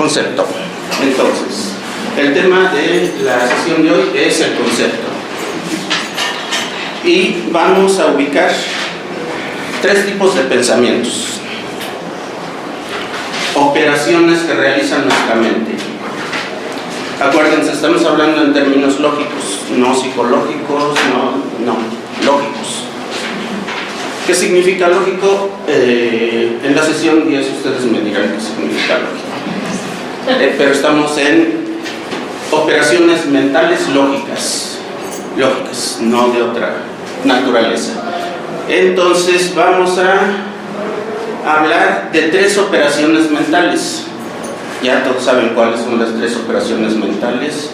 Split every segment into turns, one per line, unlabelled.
concepto. Entonces, el tema de la sesión de hoy es el concepto. Y vamos a ubicar tres tipos de pensamientos. Operaciones que realiza nuestra mente. Acuérdense, estamos hablando en términos lógicos, no psicológicos, no, lógicos. ¿Qué significa lógico? En la sesión 10 ustedes me dirán qué significa lógico. Pero estamos en operaciones mentales lógicas, no de otra naturaleza. Entonces vamos a hablar de tres operaciones mentales. Ya todos saben cuáles son las tres operaciones mentales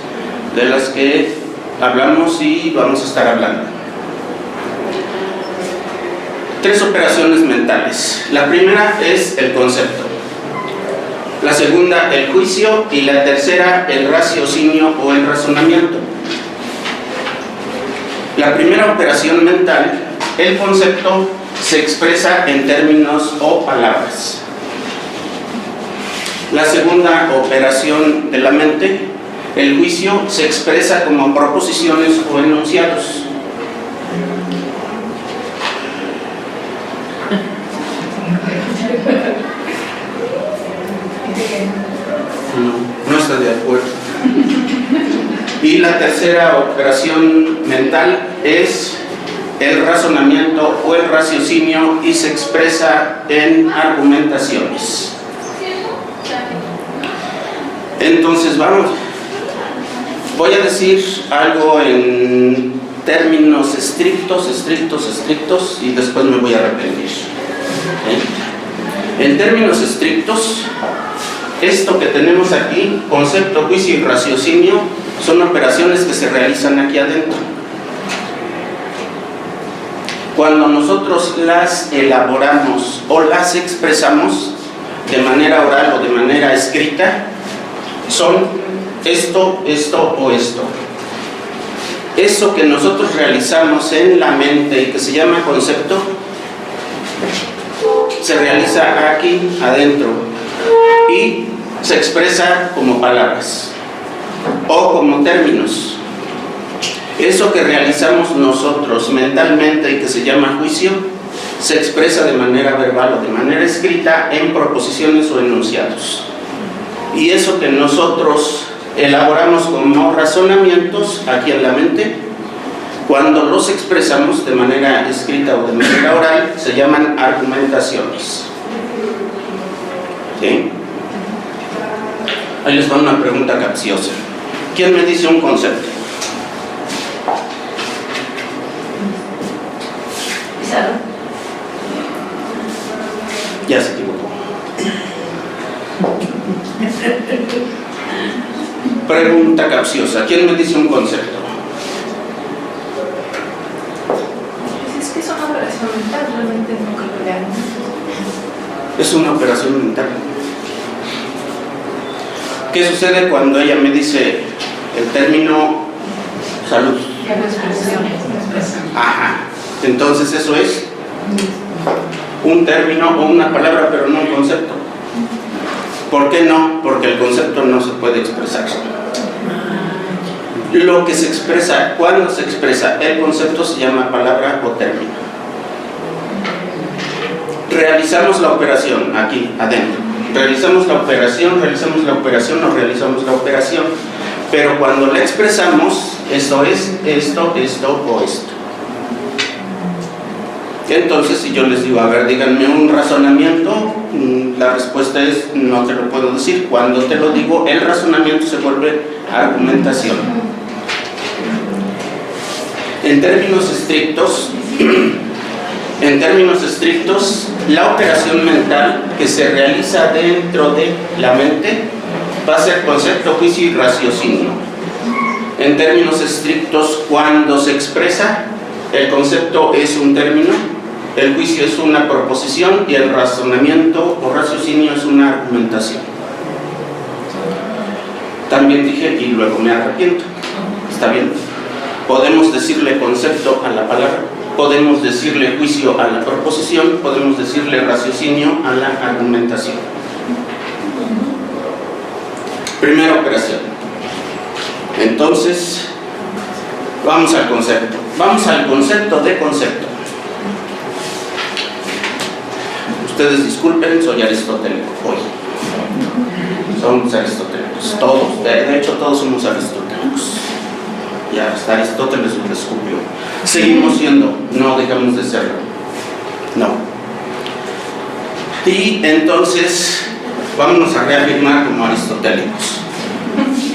de las que hablamos y vamos a estar hablando. Tres operaciones mentales. La primera es el concepto, la segunda el juicio y la tercera el raciocinio o el razonamiento. La primera operación mental, el concepto, se expresa en términos o palabras. La segunda operación de la mente, el juicio, se expresa como proposiciones o enunciados. No está de acuerdo. Y la tercera operación mental es el razonamiento o el raciocinio y se expresa en argumentaciones. Entonces voy a decir algo en términos estrictos y después me voy a arrepentir. En términos estrictos, esto que tenemos aquí, concepto, juicio y raciocinio, son operaciones que se realizan aquí adentro. Cuando nosotros las elaboramos o las expresamos de manera oral o de manera escrita, son esto o esto. Eso que nosotros realizamos en la mente y que se llama concepto, se realiza aquí adentro y se expresa como palabras o como términos. Eso que realizamos nosotros mentalmente y que se llama juicio, se expresa de manera verbal o de manera escrita en proposiciones o enunciados. Y eso que nosotros elaboramos como razonamientos aquí en la mente, cuando los expresamos de manera escrita o de manera oral, se llaman argumentaciones. ¿Sí? Ahí les va una pregunta capciosa. ¿Quién me dice un concepto? Ya se equivocó. Pregunta capciosa. ¿Quién me dice un concepto?
Pues es que es una operación mental, realmente nunca lo leamos.
Es una operación mental. ¿Qué sucede cuando ella me dice el término salud? Ajá. Entonces eso es un término o una palabra, pero no un concepto. ¿Por qué no? Porque el concepto no se puede expresar. Lo que se expresa, cuando se expresa el concepto, se llama palabra o término. Realizamos la operación aquí adentro. Realizamos la operación o realizamos la operación. Pero cuando la expresamos, esto es esto o esto. Entonces, si yo les digo, a ver, díganme un razonamiento, la respuesta es, no te lo puedo decir. Cuando te lo digo, el razonamiento se vuelve argumentación. En términos estrictos, la operación mental que se realiza dentro de la mente va a ser concepto, juicio y raciocinio. En términos estrictos, cuando se expresa, el concepto es un término, el juicio es una proposición y el razonamiento o raciocinio es una argumentación. También dije, y luego me arrepiento. ¿Está bien? Podemos decirle concepto a la palabra, podemos decirle juicio a la proposición, podemos decirle raciocinio a la argumentación. Primera operación. Entonces, vamos al concepto. Vamos al concepto de concepto. Ustedes disculpen, soy aristotélico hoy. Somos aristotélicos, todos. De hecho, todos somos aristotélicos. Ya hasta Aristóteles lo descubrió. Seguimos siendo, no dejamos de serlo. No. Y entonces, vámonos a reafirmar como aristotélicos.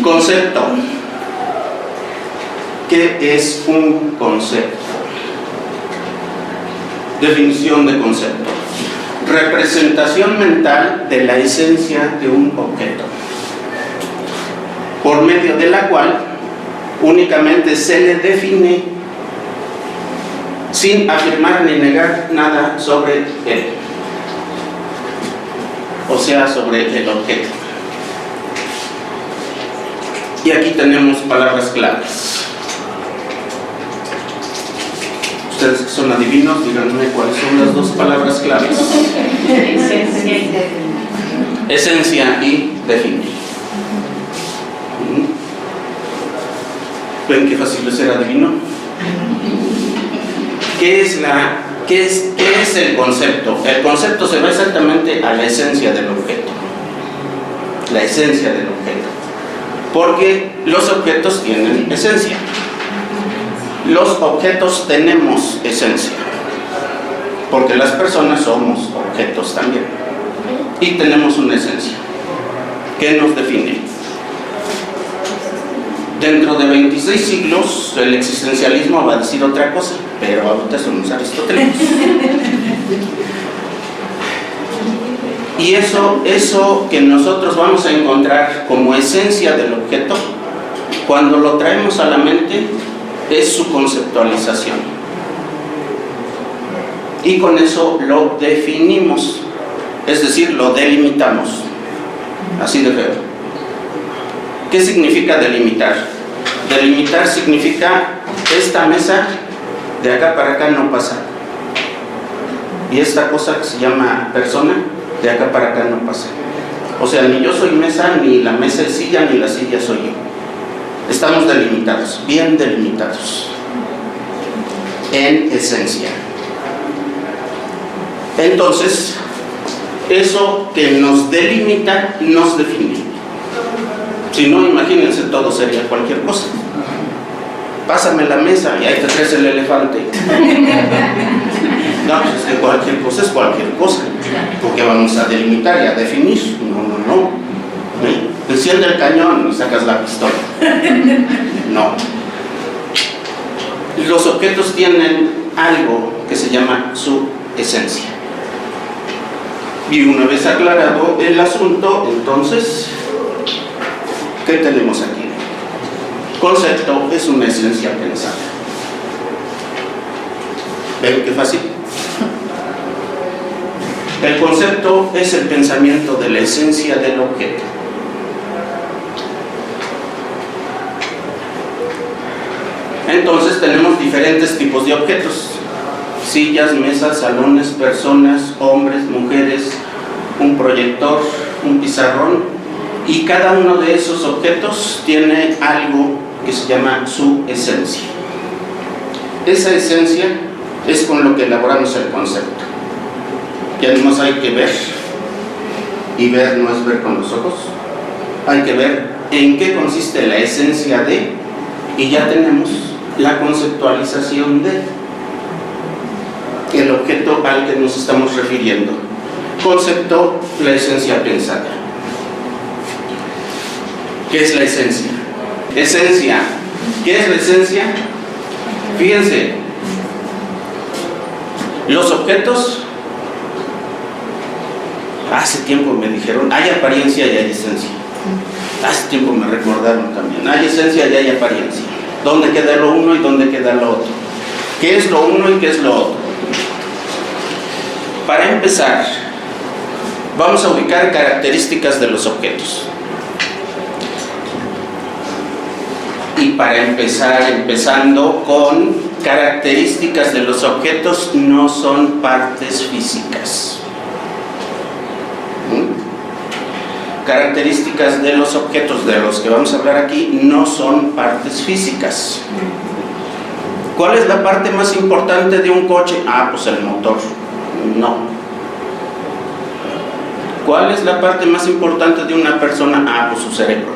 Concepto. ¿Qué es un concepto? Definición de concepto. Representación mental de la esencia de un objeto, por medio de la cual únicamente se le define sin afirmar ni negar nada sobre él, o sea, sobre el objeto. Y aquí tenemos palabras claves. Ustedes que son adivinos, díganme cuáles son las dos palabras claves. Esencia y definir. ¿Ven qué fácil es ser adivino? ¿Qué es el concepto? El concepto se va exactamente a la esencia del objeto. La esencia del objeto. Porque los objetos tienen esencia. Los objetos tenemos esencia, porque las personas somos objetos también, y tenemos una esencia que nos define. Dentro de 26 siglos el existencialismo va a decir otra cosa, pero ahorita somos aristotélicos. Y eso que nosotros vamos a encontrar como esencia del objeto, cuando lo traemos a la mente, es su conceptualización. Y con eso lo definimos, es decir, lo delimitamos. Así de feo. ¿Qué significa delimitar? Delimitar significa esta mesa de acá para acá no pasa. Y esta cosa que se llama persona, de acá para acá no pasa. O sea, ni yo soy mesa, ni la mesa es silla, ni la silla soy yo. Estamos delimitados, bien delimitados, en esencia. Entonces, eso que nos delimita, nos define. Si no, imagínense, todo sería cualquier cosa. Pásame la mesa y ahí te traes el elefante. No, pues es que cualquier cosa es cualquier cosa. Porque vamos a delimitar y a definir. No. Enciende el cañón y sacas la pistola. No. Los objetos tienen algo que se llama su esencia. Y una vez aclarado el asunto, entonces, ¿qué tenemos aquí? Concepto es una esencia pensada. ¿Ven qué fácil? El concepto es el pensamiento de la esencia del objeto. Entonces tenemos diferentes tipos de objetos: sillas, mesas, salones, personas, hombres, mujeres, un proyector, un pizarrón, y cada uno de esos objetos tiene algo que se llama su esencia. Esa esencia es con lo que elaboramos el concepto. Y además hay que ver, y ver no es ver con los ojos, hay que ver en qué consiste la esencia de, y ya tenemos la conceptualización de el objeto al que nos estamos refiriendo. Concepto, la esencia pensada. ¿Qué es la esencia? Esencia. ¿Qué es la esencia? Fíjense, los objetos, hace tiempo me dijeron, hay apariencia y hay esencia. Hace tiempo me recordaron también, hay esencia y hay apariencia. ¿Dónde queda lo uno y dónde queda lo otro? ¿Qué es lo uno y qué es lo otro? Para empezar, vamos a ubicar características de los objetos. Y para empezar, empezando con características de los objetos, no son partes físicas. características de los objetos de los que vamos a hablar aquí no son partes físicas. ¿Cuál es la parte más importante de un coche? Pues el motor. No. ¿Cuál es la parte más importante de una persona? Pues su cerebro.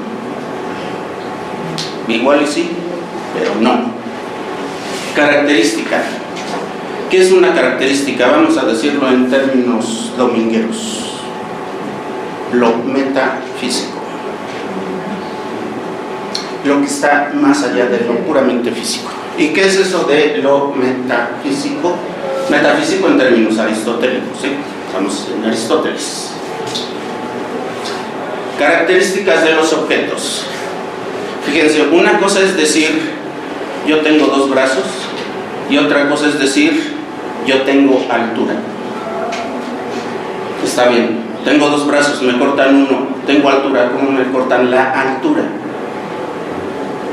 Igual y sí, pero no. Característica. ¿Qué es una característica? Vamos a decirlo en términos domingueros. Lo metafísico. Lo que está más allá de lo puramente físico. ¿Y qué es eso de lo metafísico? Metafísico en términos aristotélicos, ¿sí? Estamos en Aristóteles. Características de los objetos. Fíjense, una cosa es decir, yo tengo 2 brazos, y otra cosa es decir, yo tengo altura. Está bien, tengo 2 brazos, me cortan uno, tengo altura, ¿cómo me cortan la altura?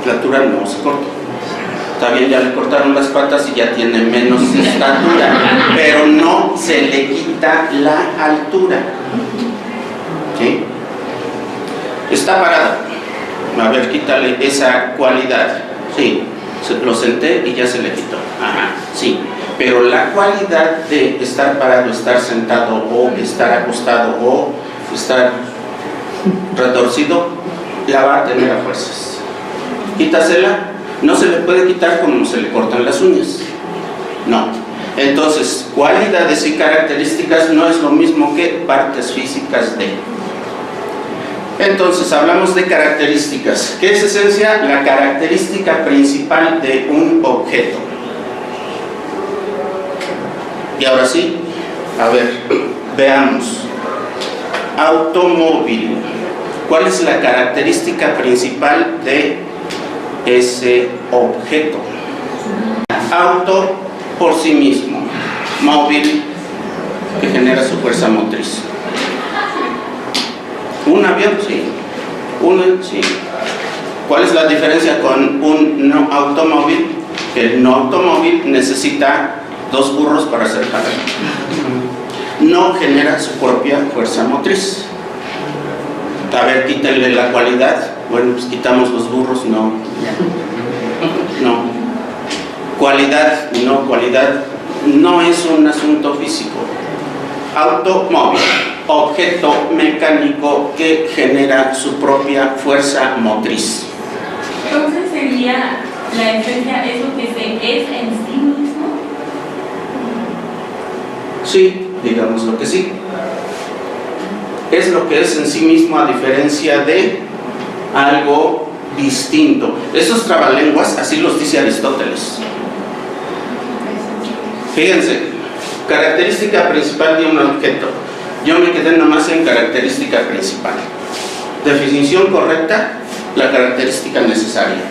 La altura no se corta. Está bien, ya le cortaron las patas y ya tiene menos estatura, pero no se le quita la altura. ¿Sí? Está parado. A ver, quítale esa cualidad. Sí, lo senté y ya se le quitó. Ajá, sí. Pero la cualidad de estar parado, estar sentado o estar acostado o estar retorcido, la va a tener a fuerzas. Quítasela. No se le puede quitar como se le cortan las uñas. No. Entonces, cualidades y características no es lo mismo que partes físicas de. Entonces, hablamos de características. ¿Qué es esencia? La característica principal de un objeto. Y ahora sí, a ver, veamos. Automóvil. ¿Cuál es la característica principal de ese objeto? Auto por sí mismo, móvil que genera su fuerza motriz. Un avión, sí. Sí. ¿Cuál es la diferencia con un no automóvil? Que el no automóvil necesita 2 burros para hacer jalar. No genera su propia fuerza motriz. A ver, quítenle la cualidad. Bueno, pues quitamos los burros, no. Cualidad no es un asunto físico. Automóvil, objeto mecánico que genera su propia fuerza motriz.
Entonces sería la esencia es lo que se es en sí mismo.
Sí, digamos lo que sí. Es lo que es en sí mismo, a diferencia de algo distinto. Esos trabalenguas así los dice Aristóteles. Fíjense, característica principal de un objeto. Yo me quedé nomás en característica principal. Definición correcta, la característica necesaria.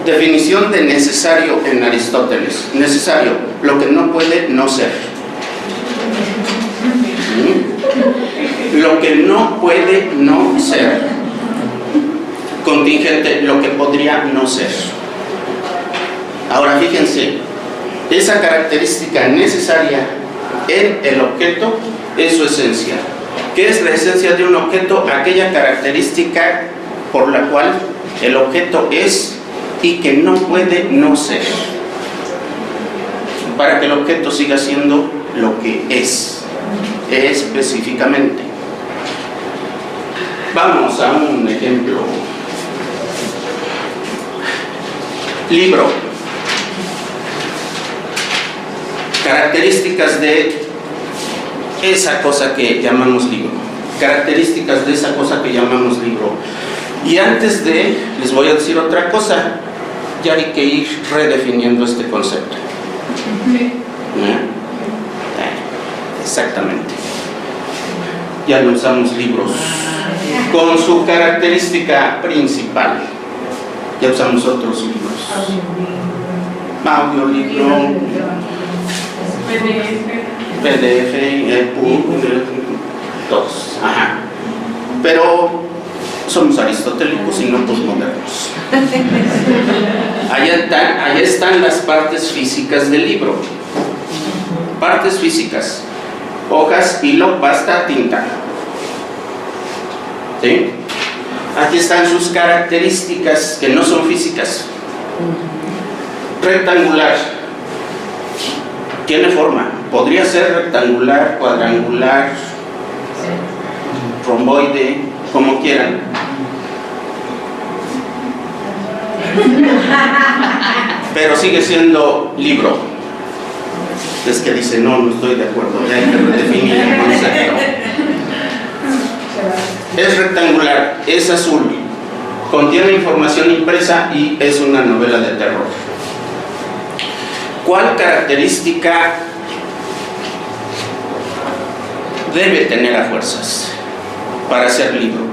Definición de necesario en Aristóteles. Necesario, lo que no puede no ser. Lo que no puede no ser. Contingente, lo que podría no ser. Ahora fíjense, esa característica necesaria en el objeto es su esencia. ¿Qué es la esencia de un objeto? Aquella característica por la cual el objeto es y que no puede no ser, para que el objeto siga siendo lo que es específicamente. Vamos a un ejemplo. Libro. Características de esa cosa que llamamos libro. Características de esa cosa que llamamos libro. Y antes de, les voy a decir otra cosa. Ya hay que ir redefiniendo este concepto. Exactamente. Ya no usamos libros con su característica principal. Ya usamos otros libros. Audiolibro, PDF, EPUB, todos. Ajá. Pero somos aristotélicos y no posmodernos. Allá están las partes físicas del libro. Partes físicas: hojas, hilo, pasta, tinta. ¿Sí? Aquí están sus características que no son físicas. Rectangular. Tiene forma. Podría ser rectangular, cuadrangular, romboide, como quieran. Pero sigue siendo libro. Es que dice, no estoy de acuerdo, ya hay que redefinir el concepto. Es rectangular, es azul, contiene información impresa y es una novela de terror. ¿Cuál característica debe tener a fuerzas para ser libro?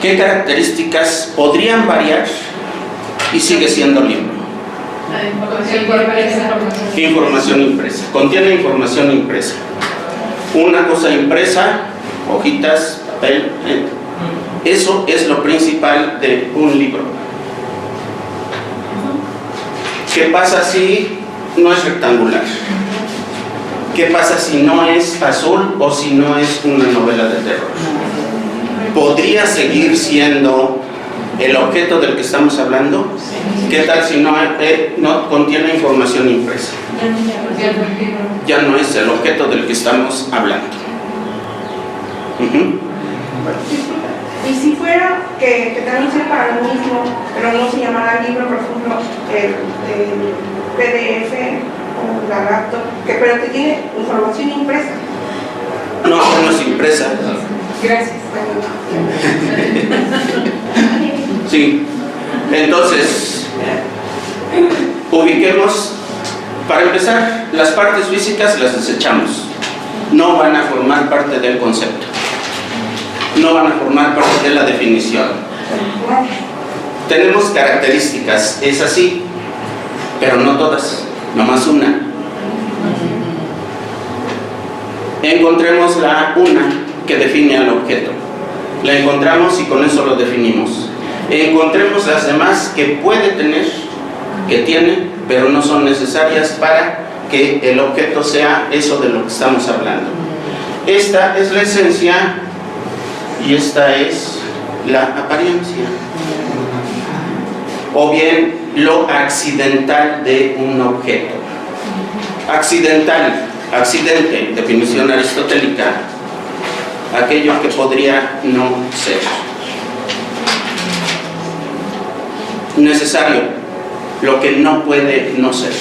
¿Qué características podrían variar y sigue siendo libro? Información impresa. Contiene información impresa. Una cosa impresa, hojitas, papel. Eso es lo principal de un libro. ¿Qué pasa si no es rectangular? ¿Qué pasa si no es azul o si no es una novela de terror? ¿Podría seguir siendo el objeto del que estamos hablando? ¿Qué tal si no contiene información impresa? Ya no es el objeto del que estamos hablando.
Y si fuera que también sea para lo mismo, pero no se llamara libro, por ejemplo, el PDF o la laptop, pero que tiene información impresa.
No es impresa.
Gracias.
Sí. Entonces, ubiquemos, para empezar, las partes físicas las desechamos. No van a formar parte del concepto. No van a formar parte de la definición. Tenemos características, es así, pero no todas, nomás una. Encontremos la una que define al objeto. La encontramos y con eso lo definimos. Encontremos las demás que puede tener, que tiene, pero no son necesarias para que el objeto sea eso de lo que estamos hablando. Esta es la esencia y esta es la apariencia. O bien lo accidental de un objeto. Accidental, accidente, definición aristotélica, aquello que podría no ser. Necesario, lo que no puede no ser.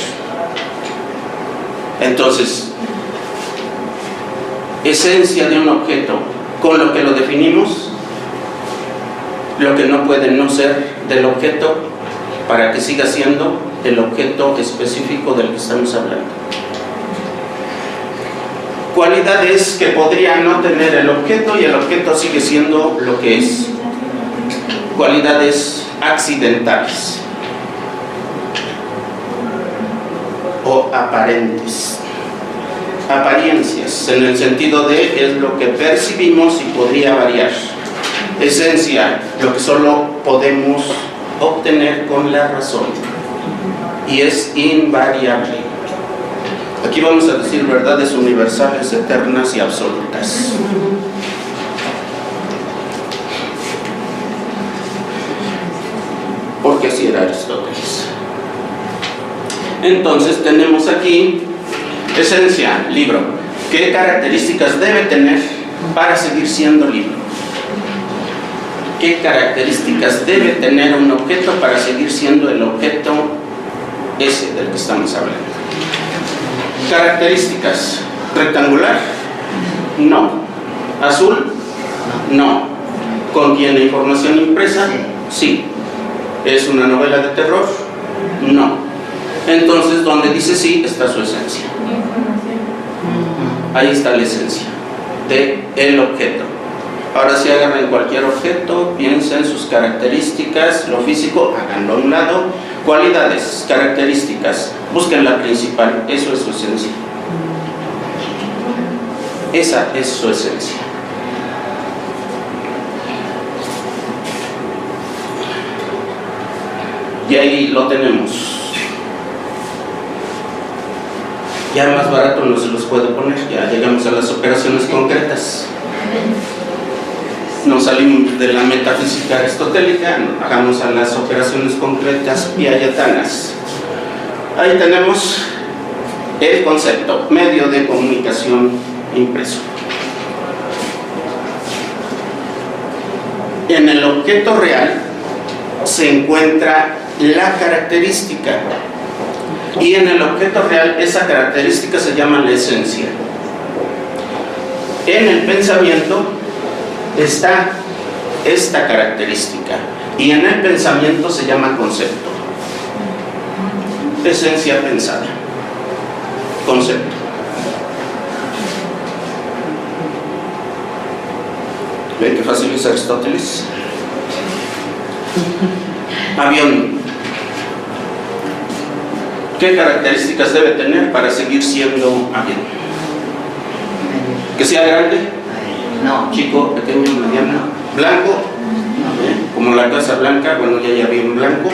Entonces, esencia de un objeto, con lo que lo definimos, lo que no puede no ser del objeto para que siga siendo el objeto específico del que estamos hablando. Cualidades que podría no tener el objeto y el objeto sigue siendo lo que es. Cualidades accidentales o aparentes. Apariencias, en el sentido de es lo que percibimos y podría variar. Esencia, lo que solo podemos obtener con la razón y es invariable. Aquí vamos a decir verdades universales, eternas y absolutas. Porque así era Aristóteles. Entonces tenemos aquí esencia, libro. ¿Qué características debe tener para seguir siendo libro? ¿Qué características debe tener un objeto para seguir siendo el objeto ese del que estamos hablando? Características: rectangular, no. Azul, no. ¿Contiene información impresa? Sí. ¿Es una novela de terror? No. Entonces, donde dice sí, está su esencia. Ahí está la esencia del objeto. Ahora si agarran cualquier objeto, piensen en sus características, lo físico, háganlo a un lado. Cualidades, características, busquen la principal, eso es su esencia. Esa es su esencia. Y ahí lo tenemos. Ya más barato no se los puedo poner, ya llegamos a las operaciones concretas. nos salimos de la metafísica aristotélica, hagamos a las operaciones concretas piagetanas. Ahí tenemos el concepto, medio de comunicación impreso. En el objeto real se encuentra la característica, y en el objeto real esa característica se llama la esencia. En el pensamiento está esta característica, y en el pensamiento se llama concepto. Esencia pensada, concepto. ¿Ven qué fácil es Aristóteles? Avión. ¿Qué características debe tener para seguir siendo avión? Que sea grande,
No.
chico, pequeño, mediano, blanco, como la Casa Blanca, bueno, ya hay avión blanco.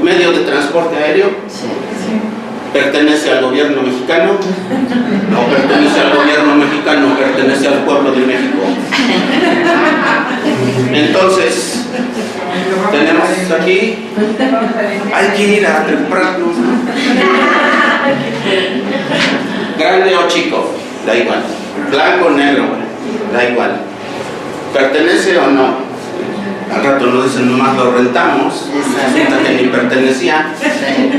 Medio de transporte aéreo.
Sí.
¿Pertenece al gobierno mexicano? No pertenece al gobierno mexicano, pertenece al pueblo de México. Entonces, tenemos aquí, hay que ir a prepararnos. Grande o chico, da igual. Blanco o negro, da igual. ¿Pertenece o no? Al rato nos dicen nomás lo rentamos, resulta que ni pertenecía.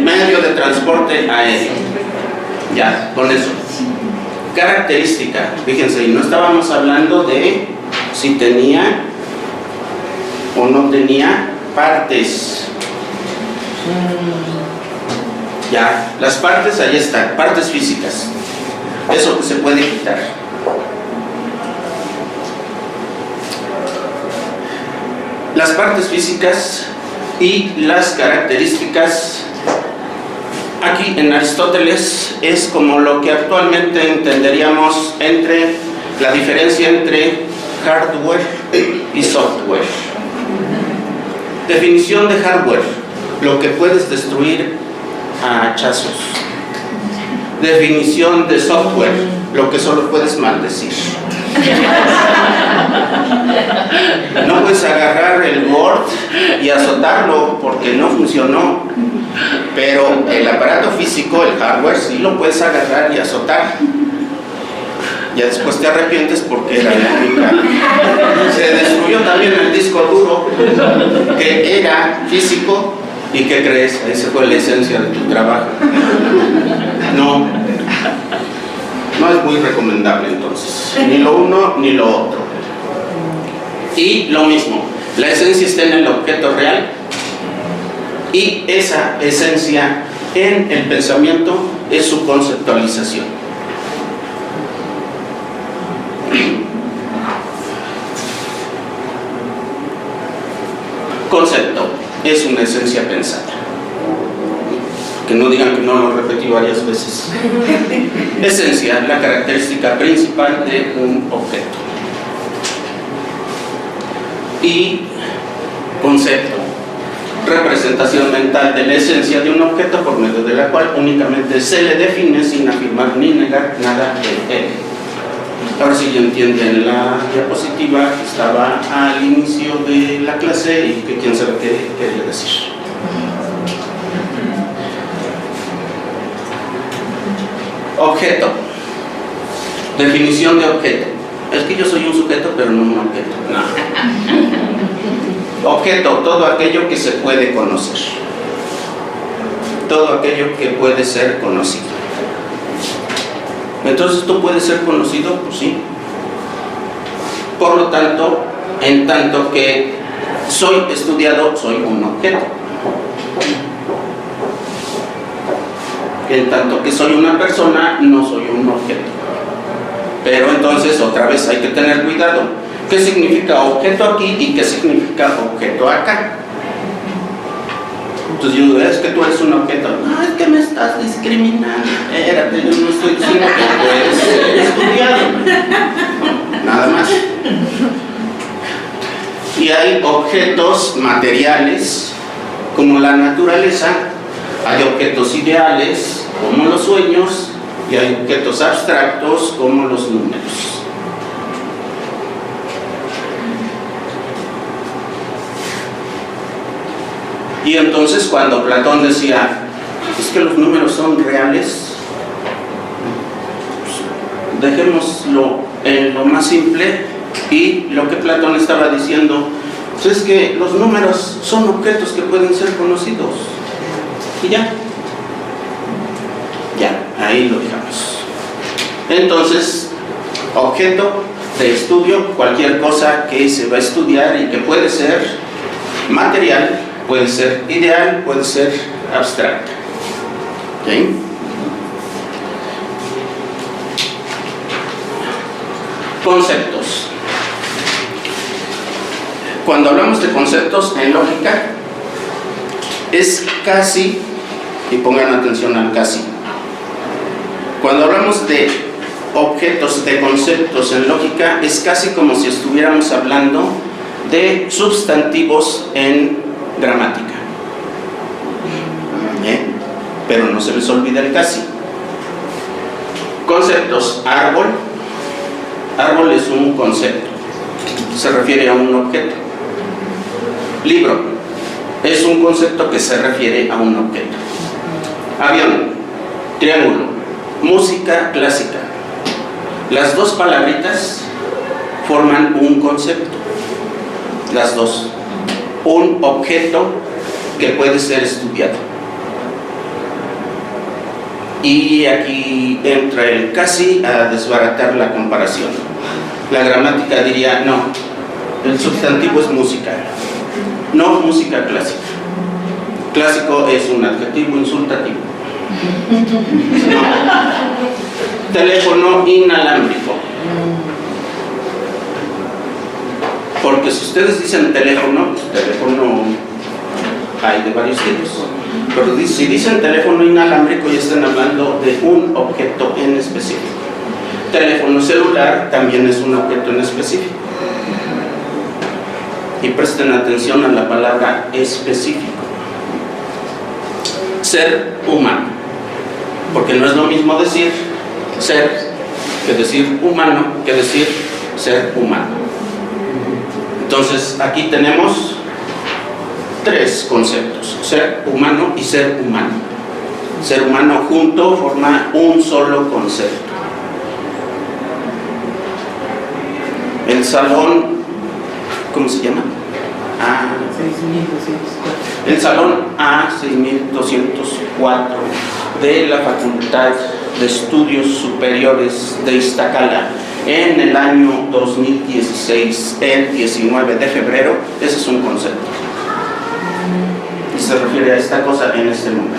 Medio de transporte aéreo. Ya, con eso. Característica, fíjense, y no estábamos hablando de si tenía o no tenía partes. Ya, las partes ahí están, partes físicas. Eso que se puede quitar. Las partes físicas y las características, aquí en Aristóteles, es como lo que actualmente entenderíamos entre la diferencia entre hardware y software. Definición de hardware: lo que puedes destruir a hachazos. Definición de software: lo que solo puedes maldecir. No puedes agarrar el Word y azotarlo porque no funcionó, pero el aparato físico, el hardware, sí lo puedes agarrar y azotar. Ya después te arrepientes porque era la única. Se destruyó también el disco duro, que era físico, y ¿qué crees? Ahí se fue la esencia de tu trabajo. No es muy recomendable entonces, ni lo uno ni lo otro. Y lo mismo, la esencia está en el objeto real, y esa esencia en el pensamiento es su conceptualización. Concepto es una esencia pensada. Que no digan que no lo repetí varias veces. Esencia, la característica principal de un objeto. Y concepto, representación mental de la esencia de un objeto por medio de la cual únicamente se le define sin afirmar ni negar nada de él. Ahora sí ya entienden la diapositiva que estaba al inicio de la clase y que quién sabe qué quería decir. Objeto. Definición de objeto. Es que yo soy un sujeto, pero no un objeto. No. Objeto, todo aquello que se puede conocer. Todo aquello que puede ser conocido. Entonces, ¿tú puedes ser conocido? Pues sí. Por lo tanto, en tanto que soy estudiado, soy un objeto. En tanto que soy una persona, no soy un objeto. Pero entonces, otra vez hay que tener cuidado. ¿Qué significa objeto aquí y qué significa objeto acá? Entonces yo digo, es que tú eres un objeto. No, es que me estás discriminando. Espérate, yo no estoy diciendo que puedes ser estudiado. No, nada más. Y hay objetos materiales, como la naturaleza. Hay objetos ideales, como los sueños, y hay objetos abstractos, como los números. Y entonces cuando Platón decía, es que los números son reales, pues, dejémoslo en lo más simple, y lo que Platón estaba diciendo pues es que los números son objetos que pueden ser conocidos. Y ya, ahí lo dejamos. Entonces, objeto de estudio, cualquier cosa que se va a estudiar y que puede ser material, puede ser ideal, puede ser abstracta. ¿Okay? Conceptos. Cuando hablamos de conceptos en lógica, es casi, y pongan atención al casi, cuando hablamos de objetos, de conceptos en lógica, es casi como si estuviéramos hablando de sustantivos en gramática. Pero no se les olvida el casi. Conceptos: árbol. Árbol es un concepto, se refiere a un objeto. Libro es un concepto que se refiere a un objeto. Avión, triángulo, música clásica. Las dos palabritas forman un concepto. Las dos. Un objeto que puede ser estudiado. Y aquí entra el casi a desbaratar la comparación. La gramática diría, no, el sustantivo es música, no música clásica. Clásico es un adjetivo insultativo. No. Teléfono inalámbrico. Porque si ustedes dicen teléfono, pues teléfono hay de varios tipos. Pero si dicen teléfono inalámbrico, ya están hablando de un objeto en específico. Teléfono celular también es un objeto en específico. Y presten atención a la palabra específico. Ser humano. Porque no es lo mismo decir ser que decir humano, que decir ser humano. Entonces, aquí tenemos tres conceptos: ser humano y ser humano. Ser humano junto forma un solo concepto. El salón, ¿cómo se llama? El salón A6204 de la Facultad de Estudios Superiores de Iztacala en el año 2016, el 19 de febrero, ese es un concepto. Y se refiere a esta cosa en este momento.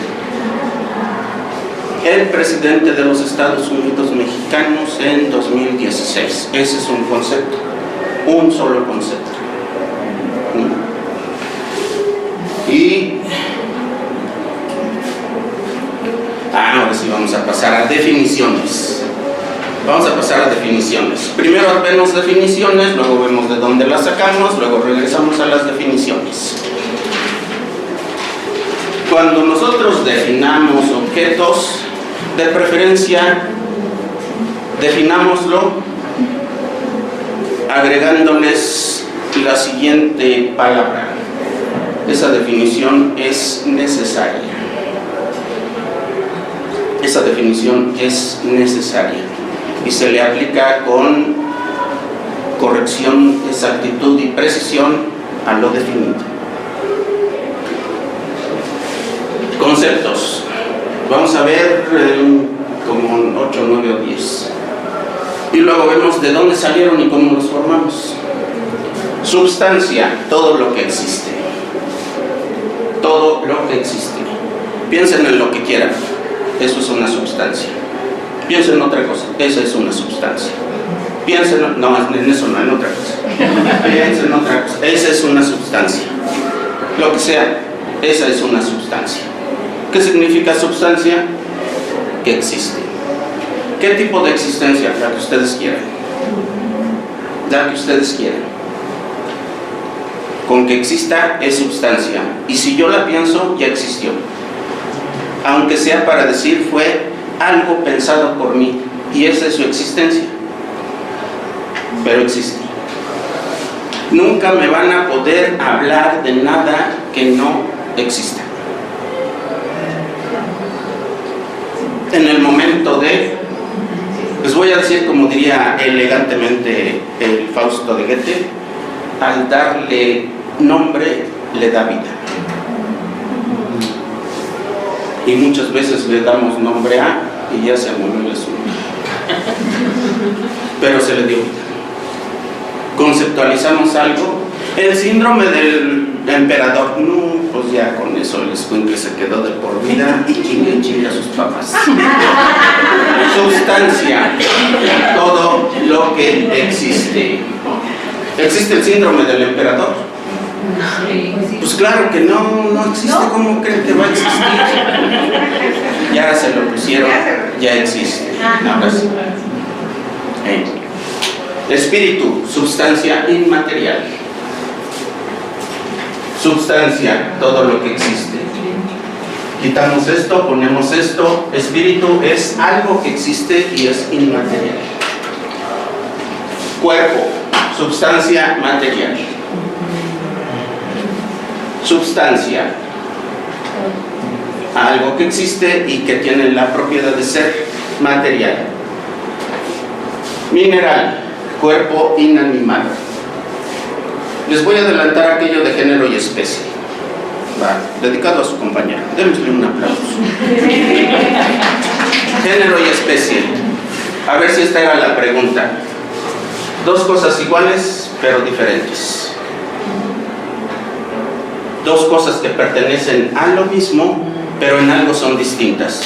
El presidente de los Estados Unidos mexicanos en 2016, ese es un concepto, un solo concepto. Y ahora sí vamos a pasar a definiciones. Vamos a pasar a definiciones. Primero vemos definiciones, luego vemos de dónde las sacamos, luego regresamos a las definiciones. Cuando nosotros definamos objetos, de preferencia, definámoslo agregándoles la siguiente palabra. Esa definición es necesaria. Esa definición es necesaria y se le aplica con corrección, exactitud y precisión a lo definido. Conceptos. Vamos a ver como 8, 9 o 10. Y luego vemos de dónde salieron y cómo los formamos. Substancia, todo lo que existe. Todo lo que existe. Piensen en lo que quieran. Eso es una substancia. Piensen en otra cosa. Esa es una substancia. Piensen, no, en eso no, en otra cosa. Piensen en otra cosa. Esa es una substancia. Lo que sea, esa es una substancia. ¿Qué significa substancia? Que existe. ¿Qué tipo de existencia? La que ustedes quieran. La que ustedes quieran. Con que exista es substancia. Y si yo la pienso, ya existió. Aunque sea para decir fue algo pensado por mí. Y esa es su existencia. Pero existe. Nunca me van a poder hablar de nada que no exista. En el momento de, les voy a decir como diría elegantemente el Fausto de Goethe, al darle nombre le da vida. Y muchas veces le damos nombre a y ya se murió el asunto. Pero se le dio vida. Conceptualizamos algo. El síndrome del emperador, no, pues ya con eso el escuincle se quedó de por vida y chingue a sus papás. Sustancia, todo lo que existe. ¿Existe el síndrome del emperador? Pues claro que no existe. ¿Cómo creen que va a existir? Ya se lo pusieron, ya existe. Ahora sí. Espíritu, sustancia inmaterial. Sustancia, todo lo que existe. Quitamos esto, ponemos esto. Espíritu es algo que existe y es inmaterial. Cuerpo, sustancia material. Sustancia, algo que existe y que tiene la propiedad de ser material. Mineral, cuerpo inanimado. Les voy a adelantar aquello de género y especie. Va, dedicado a su compañero. Démosle un aplauso. Género y especie. A ver si esta era la pregunta. Dos cosas iguales, pero diferentes. Dos cosas que pertenecen a lo mismo, pero en algo son distintas.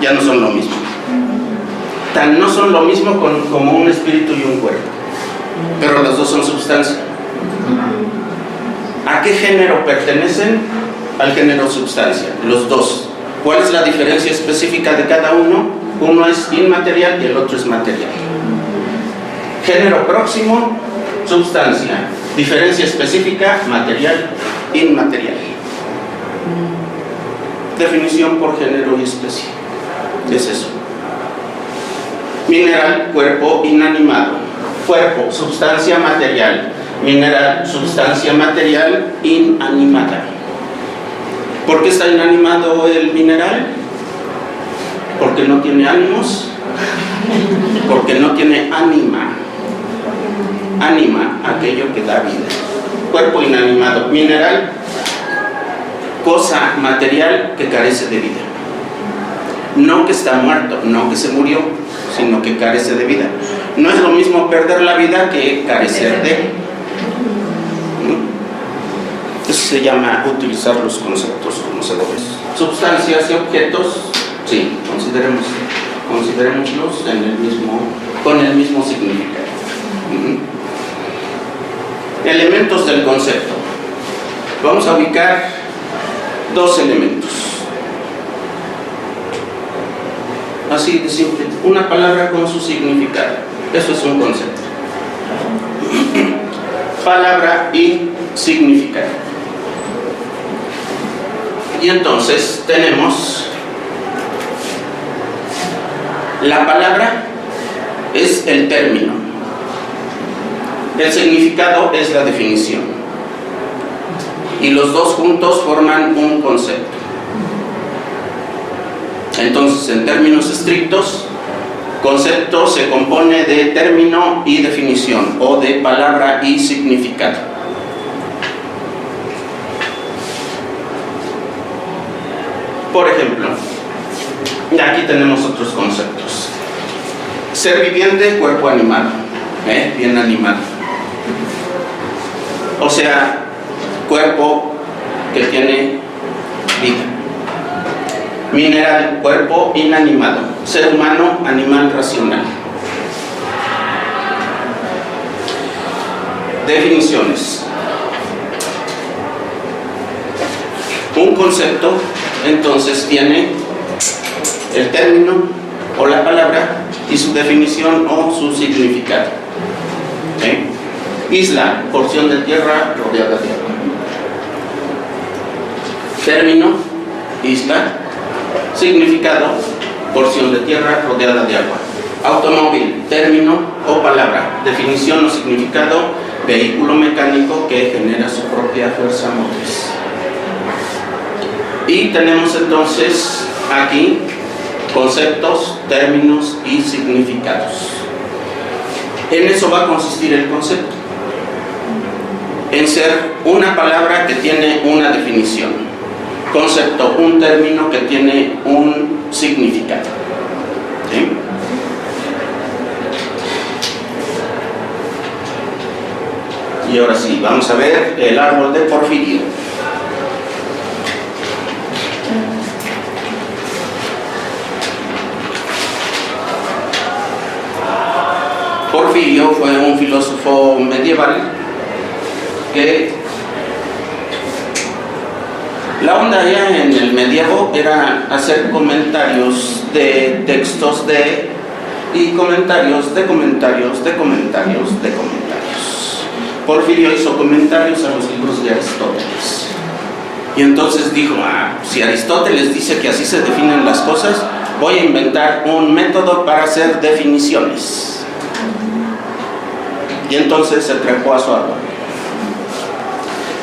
Ya no son lo mismo. Tan no son lo mismo como un espíritu y un cuerpo. Pero los dos son sustancia. ¿A qué género pertenecen? Al género sustancia, los dos. ¿Cuál es la diferencia específica de cada uno? Uno es inmaterial y el otro es material. Género próximo, sustancia. Diferencia específica, material, inmaterial. Definición por género y especie. Es eso. Mineral, cuerpo inanimado. Cuerpo, sustancia material. Mineral, sustancia material inanimada. ¿Por qué está inanimado el mineral? Porque no tiene ánimos. Porque no tiene ánima. Ánima, aquello que da vida. Cuerpo inanimado. Mineral, cosa material que carece de vida. No que está muerto, no que se murió, sino que carece de vida. No es lo mismo perder la vida que carecer de. Eso se llama utilizar los conceptos conocedores. Sustancias y objetos, sí, considerémoslos con el mismo significado. Elementos del concepto. Vamos a ubicar dos elementos. Así de simple. Una palabra con su significado. Eso es un concepto. Palabra y significado. Y entonces tenemos la palabra es el término, el significado es la definición y los dos juntos forman un concepto. Entonces, en términos estrictos, concepto se compone de término y definición o de palabra y significado. Por ejemplo, aquí tenemos otros conceptos. Ser viviente, cuerpo animado, bien animado. O sea, cuerpo que tiene vida. Mineral, cuerpo inanimado. Ser humano, animal racional. Definiciones. Un concepto entonces tiene el término o la palabra y su definición o su significado. Isla, porción de tierra rodeada de agua. Término, isla. Significado, porción de tierra rodeada de agua. Automóvil, término o palabra. Definición o significado, vehículo mecánico que genera su propia fuerza motriz. Y tenemos entonces aquí conceptos, términos y significados. En eso va a consistir el concepto, en ser una palabra que tiene una definición, concepto, un término que tiene un significado. ¿Sí? Y ahora sí, vamos a ver el árbol de Porfirio. Porfirio fue un filósofo medieval que la onda ya en el medievo era hacer comentarios de textos y comentarios de comentarios de comentarios de comentarios. Porfirio hizo comentarios a los libros de Aristóteles. Y entonces dijo, si Aristóteles dice que así se definen las cosas, voy a inventar un método para hacer definiciones. Y entonces se trepó a su árbol.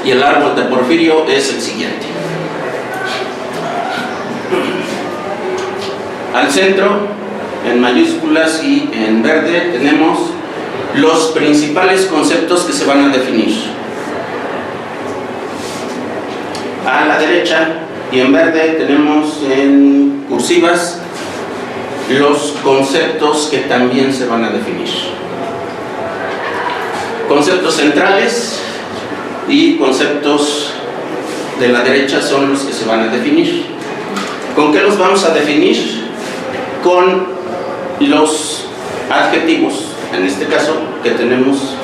Y el árbol de Porfirio es el siguiente. Al centro, en mayúsculas y en verde, tenemos los principales conceptos que se van a definir. A la derecha y en verde tenemos en cursivas los conceptos que también se van a definir. Conceptos centrales y conceptos de la derecha son los que se van a definir. ¿Con qué los vamos a definir? Con los adjetivos, en este caso, que tenemos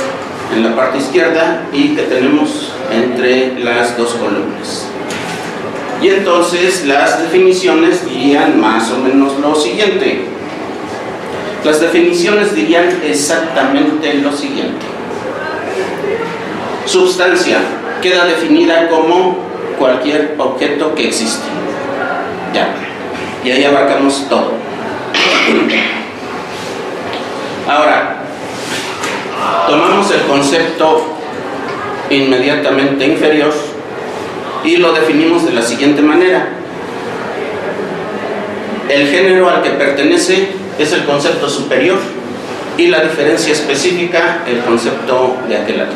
en la parte izquierda y que tenemos entre las dos columnas. Y entonces las definiciones dirían más o menos lo siguiente. Las definiciones dirían exactamente lo siguiente. Substancia queda definida como cualquier objeto que existe. Ya. Y ahí abarcamos todo. Ahora, tomamos el concepto inmediatamente inferior y lo definimos de la siguiente manera. El género al que pertenece es el concepto superior y la diferencia específica el concepto de aquel lado.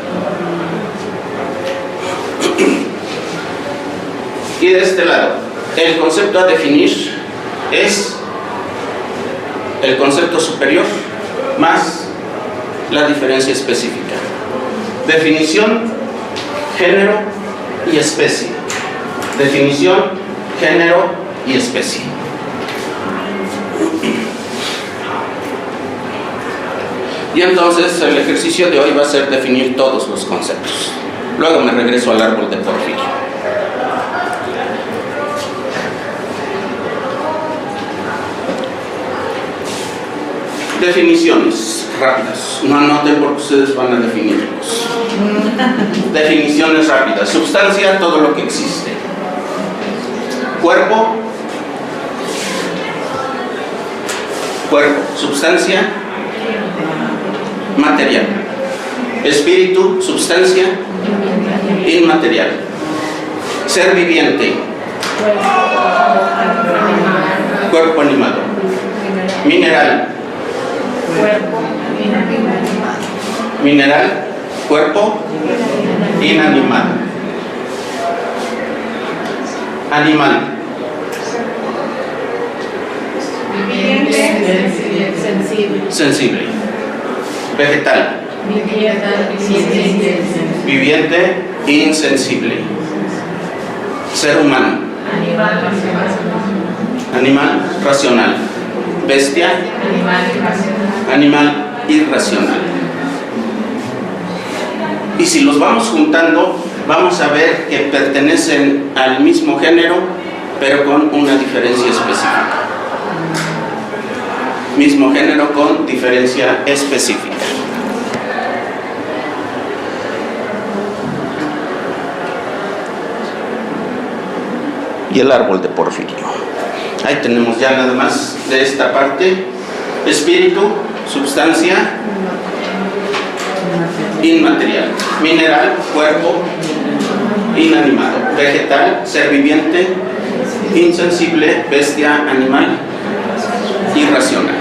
Y de este lado, el concepto a definir es el concepto superior más la diferencia específica. Definición, género y especie. Definición, género y especie. Y entonces el ejercicio de hoy va a ser definir todos los conceptos. Luego me regreso al árbol de Porfirio. Definiciones rápidas. No anoten porque ustedes van a definirlos. Definiciones rápidas. Substancia, todo lo que existe. Cuerpo. Cuerpo. Substancia. Material. Espíritu. Substancia. Inmaterial. Ser viviente. Cuerpo animado. Mineral.
Cuerpo
Mineral, cuerpo inanimado. Animal. Sensible. Vegetal. Viviente, insensible. Ser humano. Animal, racional. Bestia, animal irracional. Y si los vamos juntando, vamos a ver que pertenecen al mismo género, pero con una diferencia específica. Mismo género con diferencia específica. Y el árbol de Porfirio. Ahí tenemos ya nada más de esta parte. Espíritu, substancia, inmaterial. Mineral, cuerpo inanimado. Vegetal, ser viviente. insensible, bestia, animal, irracional.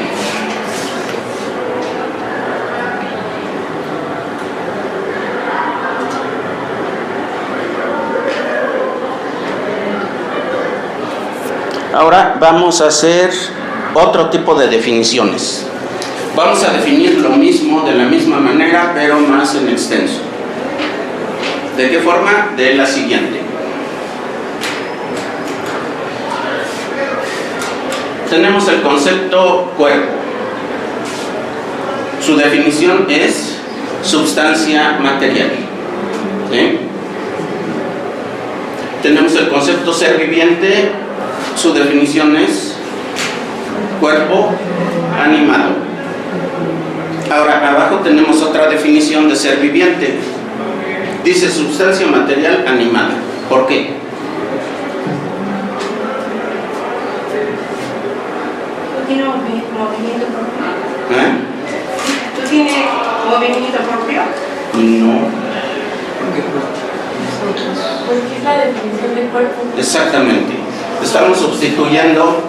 Ahora vamos a hacer otro tipo de definiciones. Vamos a definir lo mismo de la misma manera, pero más en extenso. ¿De qué forma? De la siguiente. Tenemos el concepto cuerpo. Su definición es sustancia material. ¿Sí? Tenemos el concepto ser viviente. Su definición es cuerpo animado. Ahora, abajo tenemos otra definición de ser viviente. Dice sustancia material animada. ¿Por qué?
¿Tú tienes movimiento propio?
¿Eh?
¿Tú tienes movimiento propio?
No.
Porque es la definición de cuerpo.
Exactamente. Estamos sustituyendo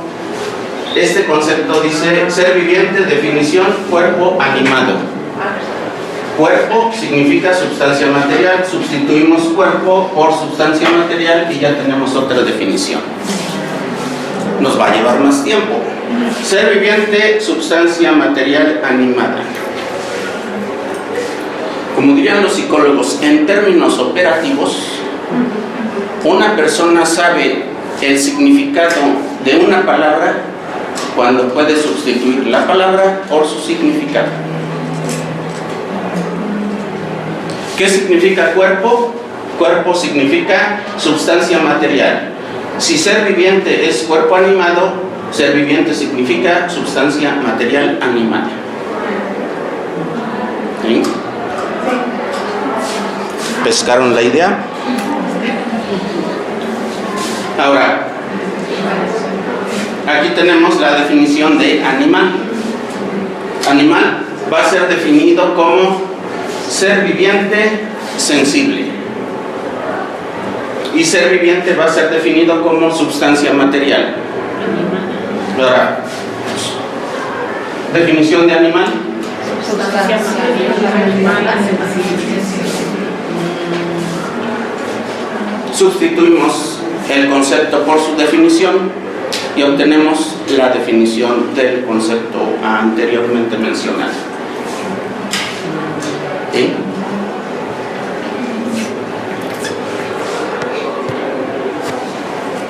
este concepto, dice ser viviente, definición, cuerpo animado. Cuerpo significa sustancia material, sustituimos cuerpo por sustancia material y ya tenemos otra definición. Nos va a llevar más tiempo. Ser viviente, sustancia material animada. Como dirían los psicólogos, en términos operativos, una persona sabe el significado de una palabra cuando puede sustituir la palabra por su significado. ¿Qué significa cuerpo? Cuerpo significa sustancia material. Si ser viviente es cuerpo animado, ser viviente significa sustancia material animada. ¿Sí? ¿Pescaron la idea? Ahora, aquí tenemos la definición de animal. Animal va a ser definido como ser viviente sensible. Y ser viviente va a ser definido como sustancia material. Ahora, definición de animal.
Sustancia material animada sensible.
Sustituimos el concepto por su definición y obtenemos la definición del concepto anteriormente mencionado. ¿Sí?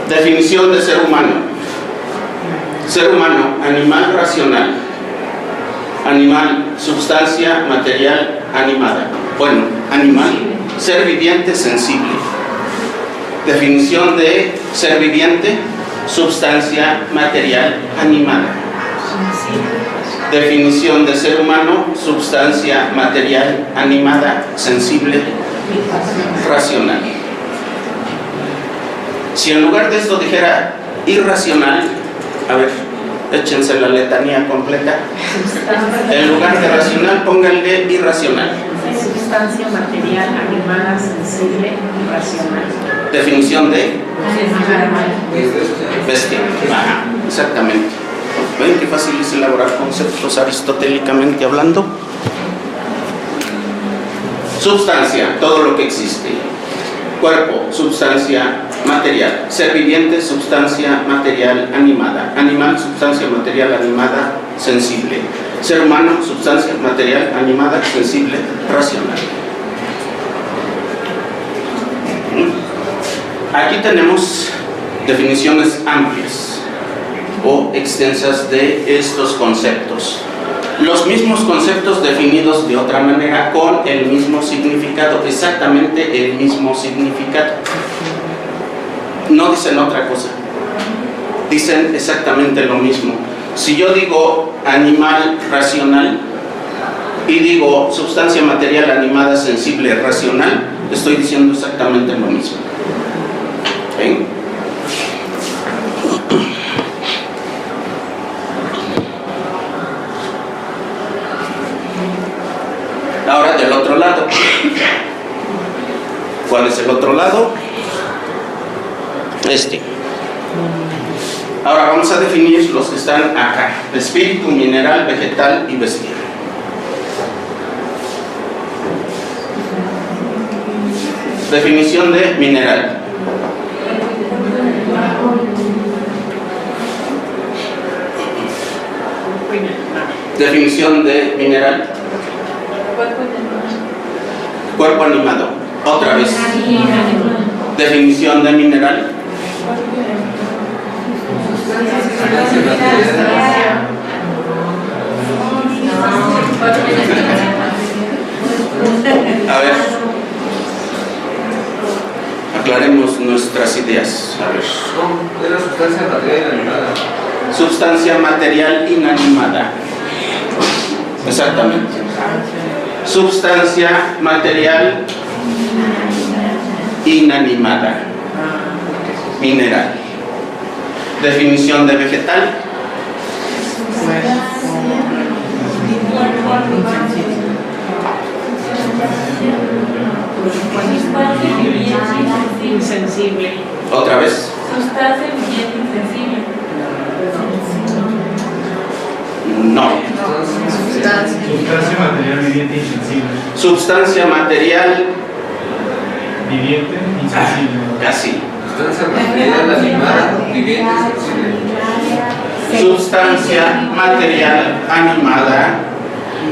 Definición de ser humano. Ser humano, animal racional. Animal, sustancia material animada. Bueno, animal, ser viviente sensible. Definición de ser viviente, sustancia material animada. Definición de ser humano, sustancia material animada, sensible, racional. Si en lugar de esto dijera irracional, a ver, échense la letanía completa. En lugar de racional, pónganle irracional.
Sustancia material animada sensible racional.
Definición de bestia. Ajá, exactamente. ¿Ven qué fácil es elaborar conceptos aristotélicamente hablando? Sustancia, todo lo que existe. Cuerpo, sustancia material. Ser viviente, sustancia material animada. Animal, sustancia material animada sensible. Ser humano, sustancia material animada sensible racional. Aquí tenemos definiciones amplias o extensas de estos conceptos. Los mismos conceptos definidos de otra manera con el mismo significado, exactamente el mismo significado. No dicen otra cosa, dicen exactamente lo mismo. Si yo digo animal racional y digo sustancia material animada sensible racional, estoy diciendo exactamente lo mismo. ¿Sí? Ahora del otro lado. ¿Cuál es el otro lado? Este. Ahora vamos a definir los que están acá: espíritu, mineral, vegetal y bestial. Definición de mineral. Definición de mineral. Cuerpo animado. Otra vez. Definición de mineral. A ver, aclaremos nuestras ideas. A ver.
Era sustancia material inanimada.
Sustancia material inanimada. Exactamente. Sustancia material inanimada. Mineral. Definición de vegetal.
Insensible.
Otra vez.
Sustancia viviente insensible.
No.
Sustancia material viviente insensible.
Sustancia material.
Viviente insensible.
Casi.
Sustancia material animada, viviente, sensible.
Sustancia material animada.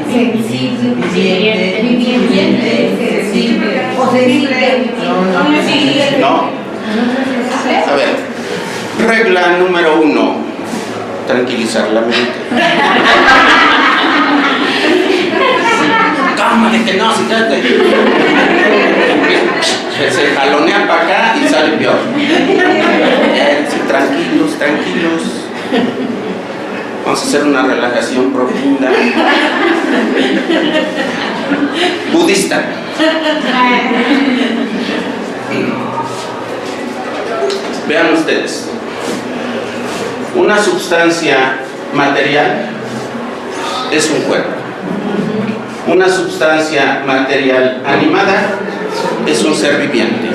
Sensible, viviente, sensible o sensible.
No. A ver. Regla número 1. Tranquilizar la mente. Cálmate que no, siéntate. Se jalonea para acá y sale peor. Tranquilos, tranquilos. Vamos a hacer una relajación profunda. Budista. Vean ustedes. Una sustancia material es un cuerpo. Una sustancia material animada es un ser viviente.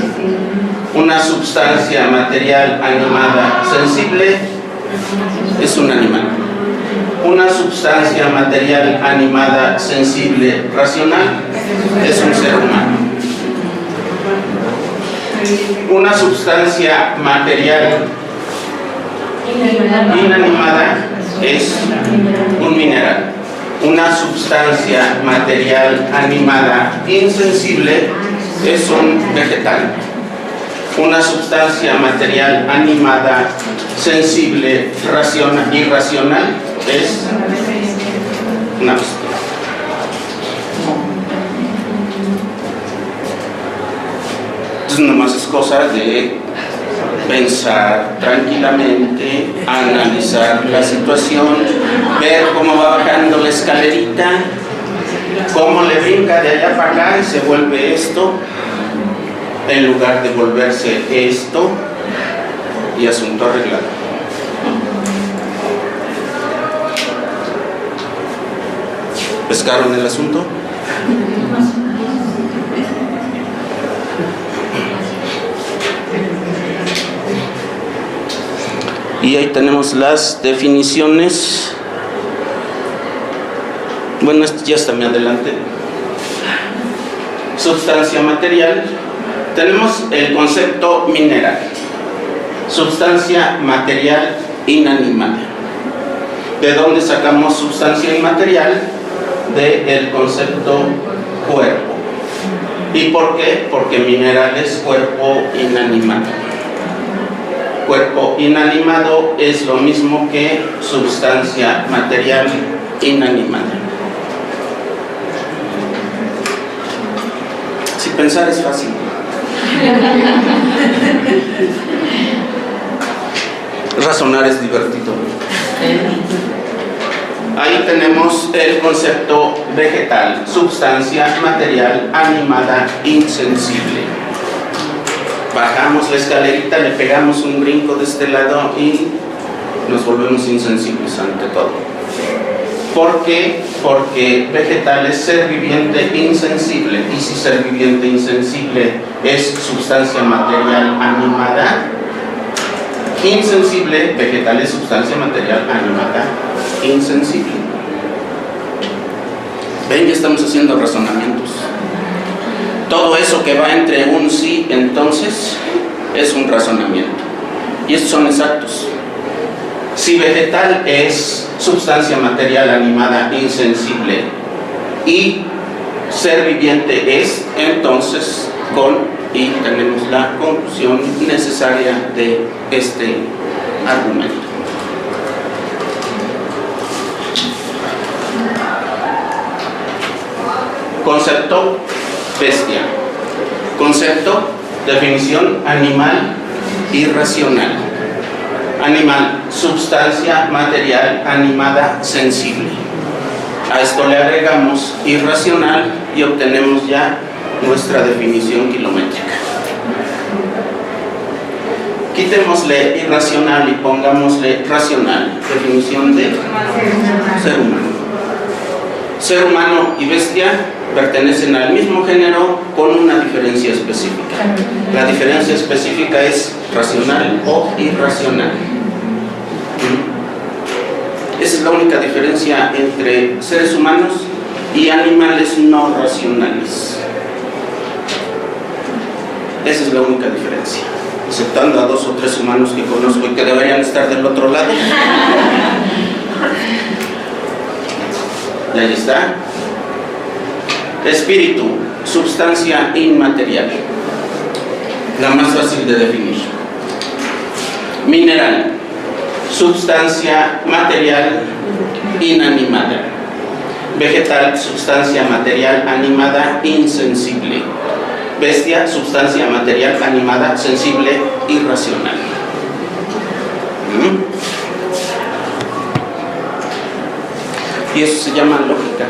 Una sustancia material animada sensible es un animal. Una sustancia material animada sensible racional es un ser humano. Una sustancia material inanimada es un mineral. Una sustancia material animada insensible es un vegetal. Una sustancia material animada sensible irracional es una bestia. Entonces nomás es cosa de pensar tranquilamente, analizar la situación, ver cómo va bajando la escalerita, cómo le brinca de allá para acá y se vuelve esto, en lugar de volverse esto, y asunto arreglado. ¿Pescaron el asunto? Y ahí tenemos las definiciones. Bueno, esto ya está muy adelante. Sustancia material. Tenemos el concepto mineral. Sustancia material inanimada. ¿De dónde sacamos sustancia inmaterial? Del concepto cuerpo. ¿Y por qué? Porque mineral es cuerpo inanimado. Cuerpo inanimado es lo mismo que sustancia material inanimada. Si pensar es fácil. Razonar es divertido. Ahí tenemos el concepto vegetal, sustancia material animada insensible. Bajamos la escalerita, le pegamos un brinco de este lado y nos volvemos insensibles ante todo. ¿Por qué? Porque vegetal es ser viviente insensible. Y si ser viviente insensible es sustancia material animada, insensible, vegetal es sustancia material animada insensible. Ven, ya estamos haciendo razonamientos. Todo eso que va entre un sí, entonces, es un razonamiento. Y estos son exactos. Si vegetal es sustancia material animada insensible y ser viviente es, entonces, con y tenemos la conclusión necesaria de este argumento. Concepto bestia. Concepto, definición, animal irracional. Animal, sustancia material animada sensible. A esto le agregamos irracional y obtenemos ya nuestra definición kilométrica. Quitémosle irracional y pongámosle racional. Definición de ser humano. Ser humano y bestia pertenecen al mismo género con una diferencia específica. La diferencia específica es racional o irracional. Esa es la única diferencia entre seres humanos y animales no racionales. Esa es la única diferencia, exceptando a 2 o 3 humanos que conozco y que deberían estar del otro lado. Y ahí está. Espíritu, sustancia inmaterial, la más fácil de definir. Mineral, sustancia material inanimada. Vegetal, sustancia material animada insensible. Bestia, sustancia material animada sensible irracional. Y eso se llama lógica.